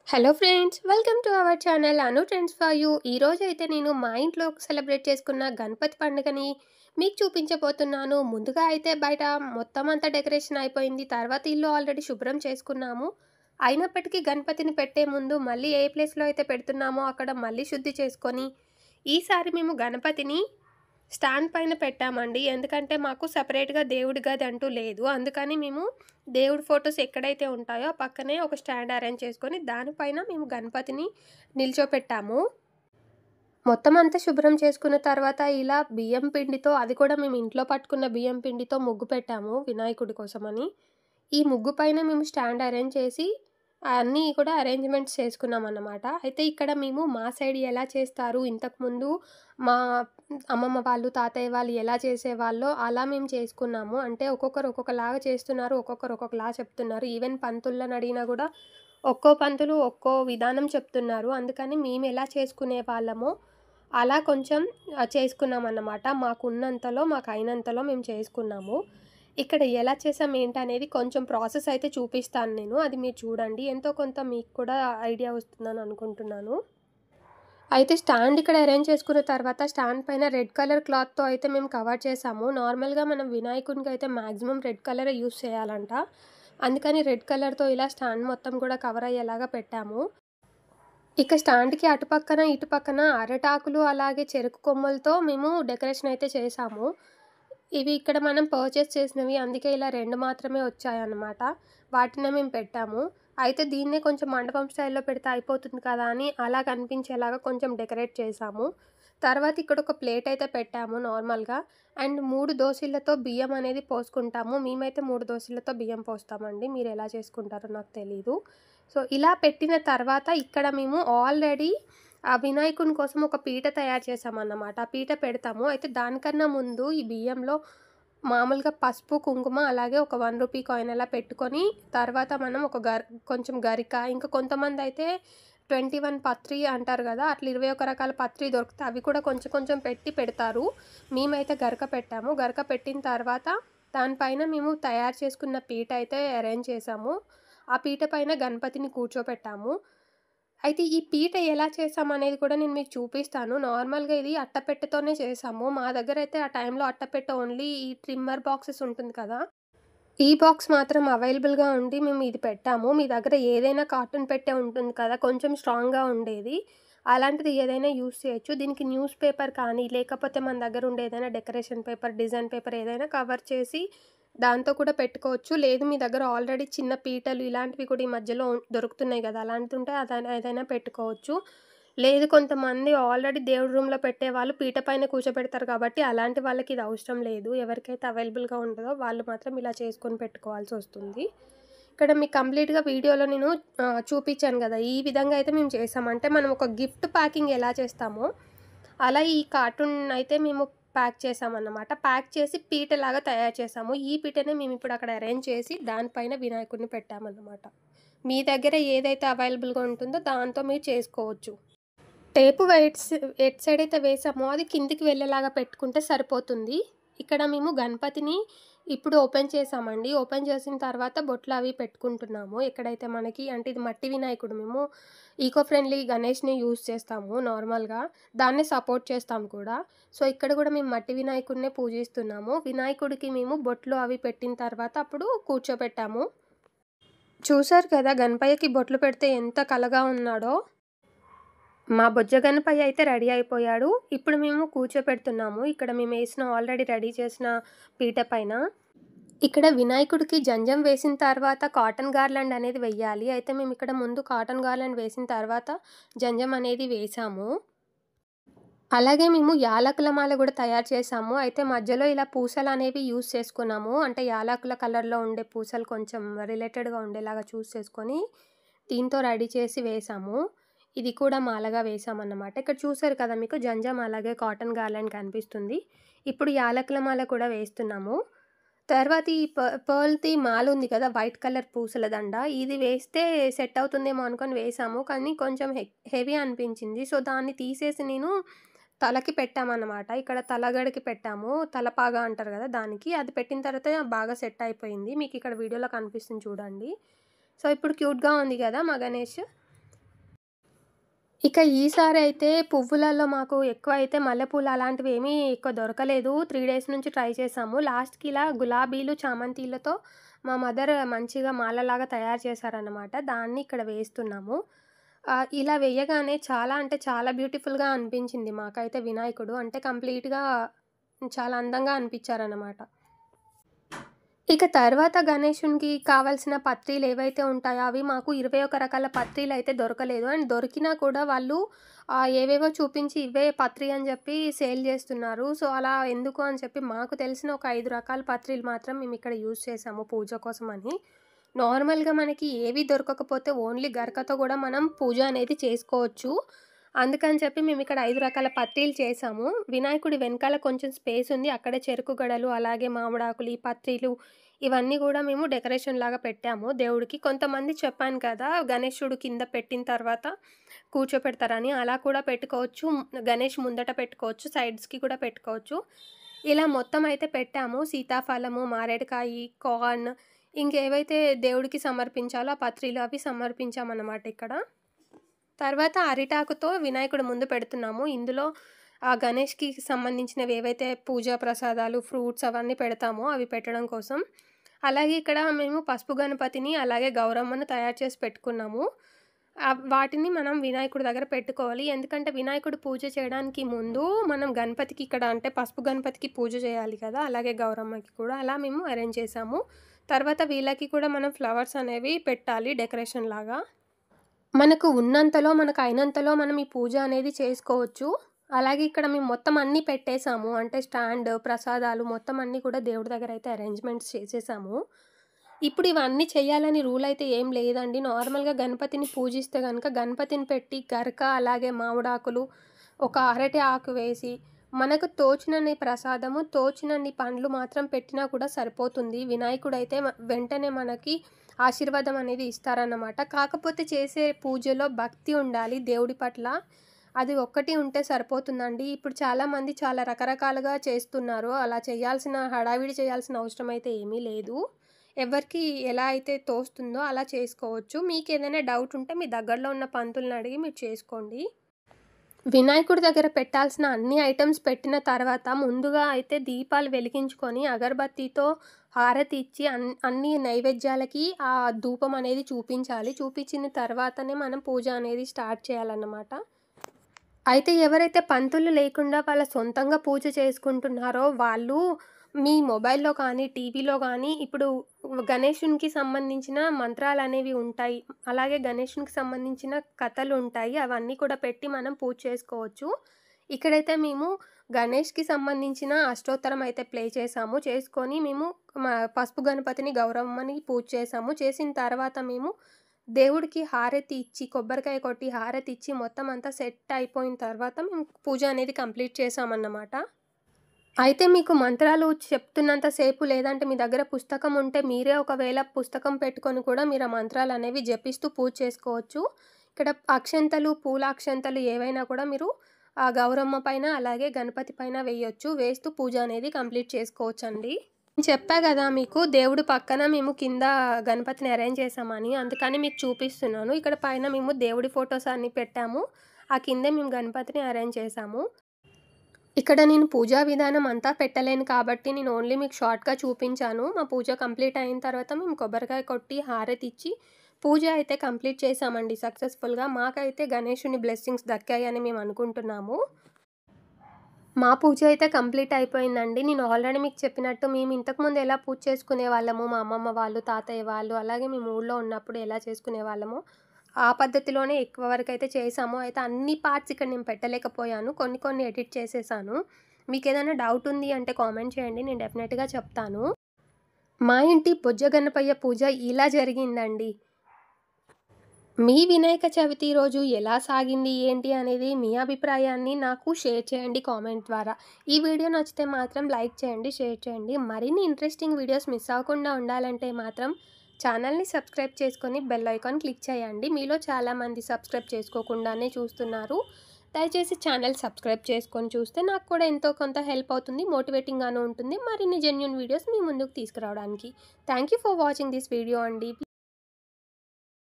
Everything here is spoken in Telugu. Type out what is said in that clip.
Hello friends, welcome to our channel Anu trends for you. ఈరోజు అయితే నేను మా ఇంట్లో సెలబ్రేట్ చేసుకున్న గణపతి పండుగని మీకు చూపించబోతున్నాను. ముందుగా అయితే బయట మొత్తం అంతా డెకరేషన్ అయిపోయింది. తర్వాత ఇల్లు ఆల్రెడీ శుభ్రం చేసుకున్నాము. అయినప్పటికీ గణపతిని పెట్టే ముందు మళ్ళీ ఏ ప్లేస్లో అయితే పెడుతున్నామో అక్కడ మళ్ళీ శుద్ధి చేసుకొని ఈసారి మేము గణపతిని స్టాండ్ పైన పెట్టామండి. ఎందుకంటే మాకు సపరేట్గా దేవుడి గది అంటూ లేదు. అందుకని మేము దేవుడి ఫొటోస్ ఎక్కడైతే ఉంటాయో పక్కనే ఒక స్టాండ్ అరేంజ్ చేసుకొని దానిపైన మేము గణపతిని నిల్చోపెట్టాము. మొత్తం అంతా శుభ్రం చేసుకున్న తర్వాత ఇలా బియ్యం పిండితో, అది కూడా మేము ఇంట్లో పట్టుకున్న బియ్యం పిండితో ముగ్గు పెట్టాము వినాయకుడి కోసమని. ఈ ముగ్గు పైన మేము స్టాండ్ అరేంజ్ చేసి అన్నీ కూడా అరేంజ్మెంట్స్ చేసుకున్నామన్నమాట. అయితే ఇక్కడ మేము మా సైడ్ ఎలా చేస్తారు, ఇంతకుముందు మా అమ్మమ్మ వాళ్ళు, తాతయ్య వాళ్ళు ఎలా చేసేవాళ్ళో అలా మేము చేసుకున్నాము. అంటే ఒక్కొక్కరు ఒక్కొక్కలాగా చేస్తున్నారు, ఒక్కొక్కరు ఒక్కొక్కలా చెప్తున్నారు. ఈవెన్ పంతులను అడిగినా కూడా ఒక్కో పంతులు ఒక్కో విధానం చెప్తున్నారు. అందుకని మేము ఎలా చేసుకునే వాళ్ళమో అలా కొంచెం చేసుకున్నామన్నమాట. మాకున్నంతలో, మాకు అయినంతలో మేము చేసుకున్నాము. ఇక్కడ ఎలా చేసాం ఏంటనేది కొంచెం ప్రాసెస్ అయితే చూపిస్తాను నేను. అది మీరు చూడండి. ఎంతో కొంత మీకు కూడా ఐడియా వస్తుందని అనుకుంటున్నాను. అయితే స్టాండ్ ఇక్కడ అరేంజ్ చేసుకున్న తర్వాత స్టాండ్ పైన రెడ్ కలర్ క్లాత్తో అయితే మేము కవర్ చేసాము. నార్మల్గా మనం వినాయకునికి అయితే మ్యాక్సిమం రెడ్ కలరే యూస్ చేయాలంట. అందుకని రెడ్ కలర్తో ఇలా స్టాండ్ మొత్తం కూడా కవర్ అయ్యేలాగా పెట్టాము. ఇక స్టాండ్కి అటుపక్కన ఇటుపక్కన అరటాకులు అలాగే చెరుకు కొమ్మలతో మేము డెకరేషన్ అయితే చేసాము. ఇవి ఇక్కడ మనం పర్చేస్ చేసినవి, అందుకే ఇలా 2 మాత్రమే వచ్చాయన్నమాట. వాటినే మేము పెట్టాము. అయితే దీన్నే కొంచెం మండపం స్టైల్‌లో పెడితే అయిపోతుంది కదా అని అలా కనిపించేలాగా కొంచెం డెకరేట్ చేసాము. తర్వాత ఇక్కడ ఒక ప్లేట్ అయితే పెట్టాము నార్మల్‌గా. అండ్ 3 దోసెలతో బియ్యం అనేది పోసుకుంటాము. మేమైతే 3 దోసెలతో బియ్యం పోస్తామండి. మీరు ఎలా చేసుకుంటారో నాకు తెలీదు. సో ఇలా పెట్టిన తర్వాత ఇక్కడ మేము ఆల్రెడీ ఆ వినాయకుని కోసం ఒక పీట తయారు చేసామన్నమాట. ఆ పీట పెడతాము. అయితే దానికన్నా ముందు ఈ బియ్యంలో మామూలుగా పసుపు, కుంకుమ అలాగే ఒక 1 రూపీ కాయిన్ అలా పెట్టుకొని తర్వాత మనం ఒక కొంచెం గరిక, ఇంకా కొంతమందయితే 21 పత్రి అంటారు కదా! అట్లా 21 రకాల పత్రి దొరికితే అవి కూడా కొంచెం కొంచెం పెట్టి పెడతారు. మేమైతే గరక పెట్టాము. గరక పెట్టిన తర్వాత దానిపైన మేము తయారు చేసుకున్న పీట అయితే అరేంజ్ చేసాము. ఆ పీట పైన గణపతిని కూర్చోపెట్టాము. అయితే ఈ పీట ఎలా చేసామనేది కూడా నేను మీకు చూపిస్తాను. నార్మల్‌గా ఇది అట్టపెట్టెతోనే చేసాము. మా దగ్గరైతే ఆ టైంలో అట్టపెట్టె ఓన్లీ ఈ ట్రిమ్మర్ బాక్సెస్ ఉంటుంది కదా! ఈ బాక్స్ మాత్రం అవైలబుల్‌గా ఉండి మేము ఇది పెట్టాము. మీ దగ్గర ఏదైనా కార్టూన్ పెట్టె ఉంటుంది కదా! కొంచెం స్ట్రాంగ్‌గా ఉండేది. అలాంటిది ఏదైనా యూజ్ చేయొచ్చు. దీనికి న్యూస్ పేపర్ కానీ, లేకపోతే మన దగ్గర ఉండే ఏదైనా డెకరేషన్ పేపర్, డిజైన్ పేపర్ ఏదైనా కవర్ చేసి దాంతో కూడా పెట్టుకోవచ్చు. లేదు మీ దగ్గర ఆల్రెడీ చిన్న పీటలు ఇలాంటివి కూడా ఈ మధ్యలో దొరుకుతున్నాయి కదా! అలాంటిదుంటే ఏదైనా పెట్టుకోవచ్చు. లేదు కొంతమంది ఆల్రెడీ దేవుడి రూమ్‌లో పెట్టేవాళ్ళు పీట పైన కూర్చోబెడతారు కాబట్టి అలాంటి వాళ్ళకి ఇది అవసరం లేదు. ఎవరికైతే అవైలబుల్‌గా ఉంటదో వాళ్ళు మాత్రం ఇలా చేసుకొని పెట్టుకోవాల్సొస్తుంది. ఇక్కడ మీకు కంప్లీట్‌గా వీడియోలో నేను చూపిచ్చాను గదా! ఈ విధంగా అయితే మేము చేసాం. అంటే మనం ఒక గిఫ్ట్ ప్యాకింగ్ ఎలా చేస్తామో అలా ఈ కార్టూన్ అయితే మేము ప్యాక్ చేసామన్నమాట. ప్యాక్ చేసి పీటలాగా తయారు చేసాము. ఈ పీటనే మేమిప్పుడు అక్కడ అరేంజ్ చేసి దానిపైన వినాయకుడిని పెట్టామన్నమాట. మీ దగ్గర ఏదైతే అవైలబుల్‌గా ఉంటుందో దాంతో మీరు చేసుకోవచ్చు. టేపు ఎటు సైడ్ అయితే వేసామో అది కిందికి వెళ్ళేలాగా పెట్టుకుంటే సరిపోతుంది. ఇక్కడ మేము గణపతిని ఇప్పుడు ఓపెన్ చేసామండి. ఓపెన్ చేసిన తర్వాత బొట్లు అవి పెట్టుకుంటున్నాము. ఎక్కడైతే మనకి అంటే ఇది మట్టి వినాయకుడు. మేము ఈకో ఫ్రెండ్లీ గణేష్‌ని యూజ్ చేస్తాము నార్మల్‌గా. దాన్నే సపోర్ట్ చేస్తాం కూడా. సో ఇక్కడ కూడా మేము మట్టి వినాయకుడినే పూజిస్తున్నాము. వినాయకుడికి మేము బొట్లు అవి పెట్టిన తర్వాత అప్పుడు కూర్చోబెట్టాము. చూసారు కదా గణపయ్యకి బొట్లు పెడితే ఎంత కళగా ఉన్నాడో. మా బొజ్జ గణపయ్య అయితే రెడీ అయిపోయాడు. ఇప్పుడు మేము కూర్చోపెడుతున్నాము. ఇక్కడ మేమేసిన ఆల్రెడీ రెడీ చేసిన పీట పైన. ఇక్కడ వినాయకుడికి జంజం వేసిన తర్వాత కాటన్ గార్లాండ్ అనేది వెయ్యాలి. అయితే మేమిక్కడ ముందు కాటన్ గార్లాండ్ వేసిన తర్వాత జంజం అనేది వేసాము. అలాగే మేము యాలకుల మాల కూడా తయారు చేసాము. అయితే మధ్యలో ఇలా పూసలనేవి యూజ్ చేసుకున్నాము. అంటే యాలకుల కలర్‌లో ఉండే పూసలు కొంచెం రిలేటెడ్‌గా ఉండేలాగా చూస్ చేసుకొని దీంతో రెడీ చేసి వేసాము. ఇది కూడా మాలగా వేసామన్నమాట. ఇక్కడ చూసారు కదా మీకు జంజం అలాగే కాటన్ గార్లాండ్ కనిపిస్తుంది. ఇప్పుడు యాలకుల మాల కూడా వేస్తున్నాము. తర్వాత ఈ పర్ల్‌ది మాల ఉంది కదా! వైట్ కలర్ పూసల దండ. ఇది వేస్తే సెట్ అవుతుందేమో అనుకోని వేసాము. కానీ కొంచెం హెవీ అనిపించింది. సో దాన్ని తీసేసి నేను తలకి పెట్టామన్నమాట. ఇక్కడ తలగడకి పెట్టాము. తలపాగా అంటారు కదా! దానికి. అది పెట్టిన తర్వాత బాగా సెట్ అయిపోయింది. మీకు ఇక్కడ వీడియోలో కనిపిస్తుంది చూడండి. సో ఇప్పుడు క్యూట్‌గా ఉంది కదా మా గణేష్. ఇక ఈసారి అయితే పువ్వులలో మాకు ఎక్కువ అయితే మల్లెపూలు అలాంటివి ఏమీ ఎక్కువ దొరకలేదు. 3 డేస్ నుంచి ట్రై చేసాము. లాస్ట్‌కి ఇలా గులాబీలు, చామంతిలతో మా మదర్ మంచిగా మాలలాగా తయారు చేశారనమాట. దాన్ని ఇక్కడ వేస్తున్నాము. ఇలా వేయగానే చాలా అంటే చాలా బ్యూటిఫుల్‌గా అనిపించింది మాకైతే వినాయకుడు. అంటే కంప్లీట్‌గా చాలా అందంగా అనిపించారనమాట. ఇక తర్వాత గణేషునికి కావాల్సిన పత్రీలు ఏవైతే ఉంటాయో అవి మాకు 21 రకాల పత్రీలయితే దొరకలేదు. అండ్ దొరికినా కూడా వాళ్ళు ఏవేవో చూపించి ఇవే పత్రి అని చెప్పి సేల్ చేస్తున్నారు. సో, అలా ఎందుకు అని చెప్పి మాకు తెలిసిన ఒక 5 రకాల పత్రీలు మాత్రం మేమిక్కడ యూజ్ చేసాము పూజ కోసమని. నార్మల్‌గా మనకి ఏవి దొరకకపోతే ఓన్లీ గరకతో కూడా మనం పూజ అనేది చేసుకోవచ్చు. అందుకని చెప్పి మేమిక్కడ 5 రకాల పత్రీలు చేసాము. వినాయకుడి వెనకాల కొంచెం స్పేస్ ఉంది. అక్కడే చెరుకు గడలు, అలాగే మామిడాకులు, ఈ పత్రీలు ఇవన్నీ గూడా మేము డెకరేషన్‌లాగా పెట్టాము దేవుడికి. కొంతమంది చెప్పాను కదా! గణేశుడు కింద పెట్టిన తర్వాత కూర్చోపెడతారని. అలా కూడా పెట్టుకోవచ్చు. గణేష్ ముందట పెట్టుకోవచ్చు. సైడ్స్‌కి కూడా పెట్టుకోవచ్చు. ఇలా మొత్తం అయితే పెట్టాము. సీతాఫలము, మారేడుకాయి, కార్న్ ఇంకేవైతే దేవుడికి సమర్పించాలో ఆ పత్రీలు అవి సమర్పించామన్నమాట ఇక్కడ. తర్వాత అరిటాకుతో వినాయకుడి ముందు పెడుతున్నాము. ఇందులో గణేష్‌కి సంబంధించినవి ఏవైతే పూజా ప్రసాదాలు, ఫ్రూట్స్ అవన్నీ పెడతామో అవి పెట్టడం కోసం. అలాగే ఇక్కడ మేము పసుపు గణపతిని, అలాగే గౌరమ్మను తయారు చేసి పెట్టుకున్నాము. వాటిని మనం వినాయకుడి దగ్గర పెట్టుకోవాలి. ఎందుకంటే వినాయకుడు పూజ చేయడానికి ముందు మనం గణపతికి ఇక్కడ అంటే పసుపు గణపతికి పూజ చేయాలి కదా! అలాగే గౌరమ్మకి కూడా. అలా మేము అరేంజ్ చేసాము. తర్వాత వీళ్ళకి కూడా మనం ఫ్లవర్స్ అనేవి పెట్టాలి డెకరేషన్‌లాగా. మనకు ఉన్నంతలో, మనకు అయినంతలో మనం ఈ పూజ అనేది చేసుకోవచ్చు. అలాగే ఇక్కడ మేము మొత్తం అన్నీ పెట్టేసాము. అంటే స్టాండ్, ప్రసాదాలు మొత్తం అన్నీ కూడా దేవుడి దగ్గర అయితే అరేంజ్‌మెంట్స్ చేసేసాము. ఇప్పుడు ఇవన్నీ చేయాలని రూల్ అయితే ఏం లేదండి. నార్మల్‌గా గణపతిని పూజిస్తే గనక గణపతిని పెట్టి గరక, అలాగే మామిడాకులు, ఒక అరటి ఆకు వేసి, మనకు తోచినన్ని ప్రసాదము, తోచినన్ని పండ్లు మాత్రం పెట్టినా కూడా సరిపోతుంది. వినాయకుడైతే వెంటనే మనకి ఆశీర్వాదం అనేది ఇస్తారన్నమాట. కాకపోతే చేసే పూజలో భక్తి ఉండాలి దేవుడి పట్ల. అది ఒక్కటి ఉంటే సరిపోతుందండి. ఇప్పుడు చాలామంది చాలా రకరకాలుగా చేస్తున్నారు. అలా చేయాల్సిన హడావిడి చేయాల్సిన అవసరం అయితే ఏమీ లేదు. ఎవరికి ఎలా అయితే తోస్తుందో అలా చేసుకోవచ్చు. మీకేదైనా డౌట్ ఉంటే మీ దగ్గరలో ఉన్న పంతుల్ని అడిగి మీరు చేసుకోండి. వినాయకుడి దగ్గర పెట్టాల్సిన అన్ని ఐటెమ్స్ పెట్టిన తర్వాత ముందుగా అయితే దీపాలు వెలిగించుకొని అగరబత్తితో హారతి ఇచ్చి అన్ని నైవేద్యాలకి ఆ ధూపం అనేది చూపించాలి. చూపించిన తర్వాతనే మనం పూజ అనేది స్టార్ట్ చేయాలన్నమాట. అయితే ఎవరైతే పంతులు లేకుండా వాళ్ళ సొంతంగా పూజ చేసుకుంటున్నారో వాళ్ళు మీ మొబైల్‌లో కానీ, టీవీలో గానీ ఇప్పుడు గణేషునికి సంబంధించిన మంత్రాలనేవి ఉంటాయి. అలాగే గణేషునికి సంబంధించిన కథలుంటాయి. అవన్నీ కూడా పెట్టి మనం పూజ చేసుకోవచ్చు. ఇక్కడైతే మేము గణేష్‌కి సంబంధించిన అష్టోత్తరం అయితే ప్లే చేసాము. చేసుకొని మేము పసుపు గణపతిని, గౌరమ్మని పూజ చేసాము. చేసిన తర్వాత మేము దేవుడికి హారతి ఇచ్చి, కొబ్బరికాయ కొట్టి హారతి ఇచ్చి మొత్తం అంతా సెట్ అయిపోయిన తర్వాత మేము పూజ అనేది కంప్లీట్ చేసామన్నమాట. అయితే మీకు మంత్రాలు చెప్తున్నంత సేపు లేదంటే మీ దగ్గర పుస్తకం ఉంటే మీరే ఒకవేళ పుస్తకం పెట్టుకొని కూడా మీరు ఆ మంత్రాలనేవి జపిస్తూ పూజ చేసుకోవచ్చు. ఇక్కడ అక్షంతలు, పూల అక్షంతలు ఏవైనా కూడా మీరు ఆ గౌరమ్మ పైన అలాగే గణపతి పైన వేయొచ్చు. వేస్తూ పూజ అనేది కంప్లీట్ చేసుకోవచ్చండి. నేను చెప్పా గదా మీకు దేవుడు పక్కన మేము కింద గణపతిని అరేంజ్ చేసామని. అందుకని మీకు చూపిస్తున్నాను. ఇక్కడ పైన మేము దేవుడి ఫోటోస్ అన్నీ పెట్టాము. ఆ కిందే మేము గణపతిని అరేంజ్ చేసాము. ఇక్కడ నేను పూజా విధానం అంతా పెట్టలేను కాబట్టి నేను ఓన్లీ మీకు షార్ట్‌గా చూపించాను. మా పూజ కంప్లీట్ అయిన తర్వాత మేము కొబ్బరికాయ కొట్టి హారతిచ్చి పూజ అయితే కంప్లీట్ చేసామండి సక్సెస్‌ఫుల్‌గా. మాకైతే గణేశుని బ్లెస్సింగ్స్ దక్కాయని మేము అనుకుంటున్నాము. మా పూజ అయితే కంప్లీట్ అయిపోయిందండి. నేను ఆల్రెడీ మీకు చెప్పినట్టు మేము ఇంతకుముందు ఎలా పూజ చేసుకునేవాళ్ళమో, మా అమ్మమ్మ వాళ్ళు, తాతయ్య వాళ్ళు, అలాగే మేము ఊళ్ళో ఉన్నప్పుడు ఎలా చేసుకునేవాళ్ళమో ఆ పద్ధతిలోనే ఎక్కువ వరకైతే చేసాము. అయితే అన్ని పార్ట్స్ ఇక్కడ నేను పెట్టలేకపోయాను. కొన్ని ఎడిట్ చేసేసాను. మీకేదైనా డౌట్ ఉంది అంటే కామెంట్ చేయండి. నేను డెఫినెట్‌గా చెప్తాను. మా ఇంటి బొజ్జ గణపయ్య పూజ ఇలా జరిగిందండి. మీ వినాయక చవితి రోజు ఎలా సాగింది ఏంటి అనేది మీ అభిప్రాయాన్ని నాకు షేర్ చేయండి కామెంట్ ద్వారా. ఈ వీడియో నచ్చితే మాత్రం లైక్ చేయండి, షేర్ చేయండి. మరిన్ని ఇంట్రెస్టింగ్ వీడియోస్ మిస్ అవ్వకుండా ఉండాలంటే మాత్రం ఛానల్ని సబ్స్క్రైబ్ చేసుకొని బెల్ ఐకాన్ క్లిక్ చేయండి. మీలో చాలామంది సబ్స్క్రైబ్ చేసుకోకుండానే చూస్తున్నారు. దయచేసి ఛానల్ సబ్స్క్రైబ్ చేసుకొని చూస్తే నాకు కూడా ఎంతో కొంత హెల్ప్ అవుతుంది, మోటివేటింగ్గాను ఉంటుంది. మరిన్ని జెన్యూన్ వీడియోస్ మీ ముందుకు తీసుకురావడానికి. Thank you for watching this video అండి.